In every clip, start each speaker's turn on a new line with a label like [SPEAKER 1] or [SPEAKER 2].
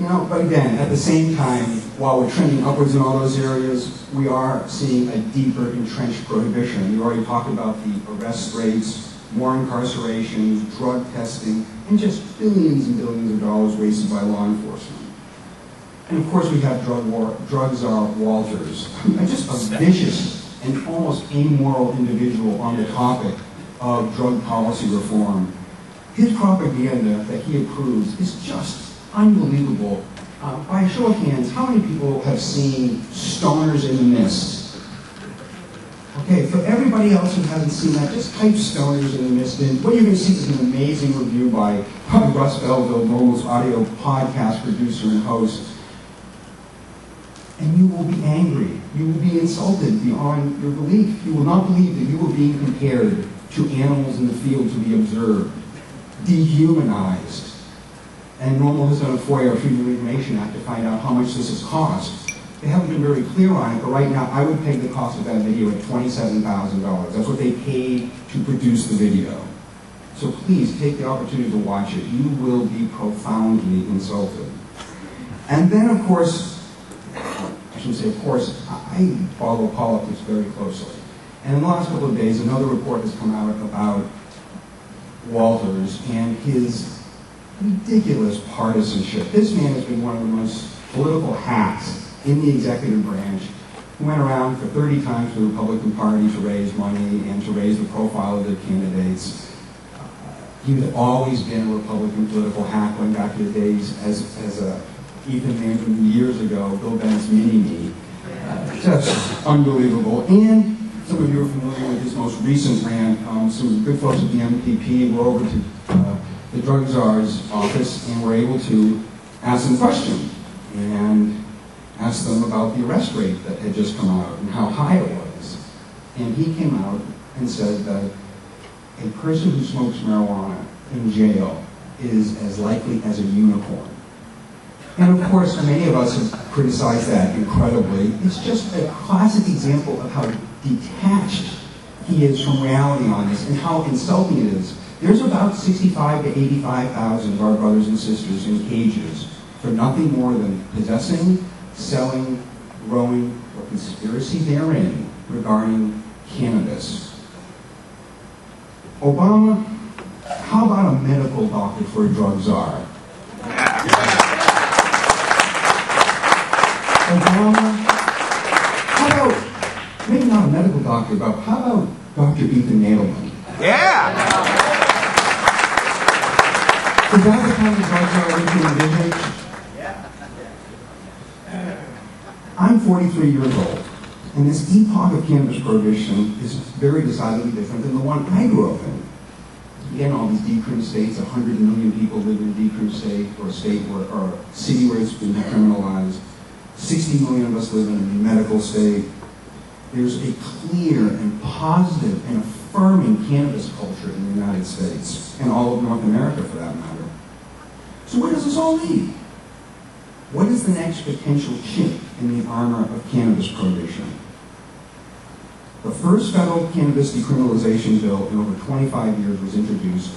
[SPEAKER 1] You know, but again, at the same time, while we're trending upwards in all those areas, we are seeing a deeper entrenched prohibition. You already talked about the arrest rates, more incarcerations, drug testing, and just billions and billions of dollars wasted by law enforcement. And of course we have drug czar Walters, just a vicious and almost amoral individual on the topic of drug policy reform. His propaganda that he approves is just unbelievable. By a show of hands, how many people have seen Stoners in the Mist? Okay, for everybody else who hasn't seen that, just type Stoners in the Mist in. What you're going to see is an amazing review by Russ Belville, NORML's audio podcast producer and host. And you will be angry. You will be insulted beyond your belief. You will not believe that you are being compared to animals in the field to be observed, dehumanized. And NORML has done a FOIA, Freedom of Information Act, to find out how much this has cost. They haven't been very clear on it, but right now I would peg the cost of that video at $27,000. That's what they paid to produce the video. So please take the opportunity to watch it. You will be profoundly insulted. And then, of course, I shouldn't say of course, I follow politics very closely. And in the last couple of days, another report has come out about Walters and his ridiculous partisanship. This man has been one of the most political hacks in the executive branch. He went around for 30 times to the Republican Party to raise money and to raise the profile of their candidates. He had always been a Republican political hack, going back to the days as a Ethan Mann years ago, Bill Bennett's mini-me. Just unbelievable. And some of you are familiar with his most recent rant. Some good folks at the MPP were over to the drug czar's office and were able to ask them questions and ask them about the arrest rate that had just come out and how high it was. And he came out and said that a person who smokes marijuana in jail is as likely as a unicorn. And of course, many of us have criticized that incredibly. It's just a classic example of how detached he is from reality on this and how insulting it is. There's about 65 to 85,000 of our brothers and sisters in cages for nothing more than possessing, selling, growing, or conspiracy therein regarding cannabis. Obama, how about a medical doctor for a drug czar? Obama, how about, maybe not a medical doctor, but how about Dr. Ethan Nadelman?
[SPEAKER 2] Yeah!
[SPEAKER 1] Is that the kind of drug czar we can envision? I'm 43 years old, and this epoch of cannabis prohibition is very decidedly different than the one I grew up in. Again, all these decrim states, 100 million people live in a decrim state, or a state or a city where it's been decriminalized. 60 million of us live in a medical state. There's a clear and positive and affirming cannabis culture in the United States, and all of North America for that matter. So where does this all lead? What is the next potential chink in the armor of cannabis prohibition? The first federal cannabis decriminalization bill in over 25 years was introduced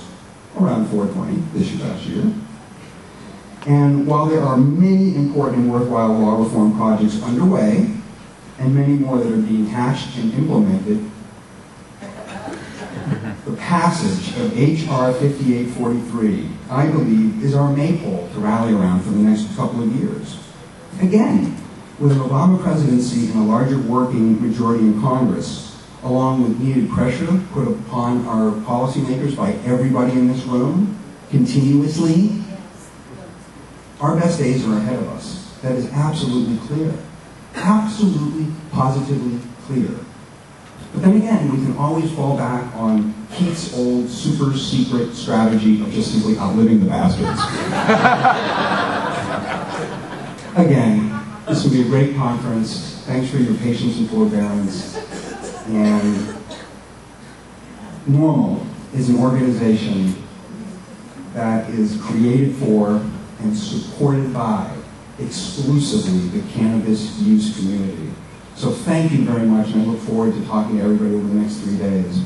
[SPEAKER 1] around 4/20 this last year. And while there are many important and worthwhile law reform projects underway, and many more that are being hatched and implemented, the passage of H.R. 5843, I believe, is our maypole to rally around for the next couple of years. Again, with an Obama presidency and a larger working majority in Congress, along with needed pressure put upon our policymakers by everybody in this room, continuously, our best days are ahead of us. That is absolutely clear. Absolutely, positively clear. But then again, we can always fall back on Keith's old super secret strategy of just simply outliving the bastards. Again, this will be a great conference. Thanks for your patience and forbearance. And NORML is an organization that is created for and supported by exclusively the cannabis use community. So thank you very much, and I look forward to talking to everybody over the next 3 days.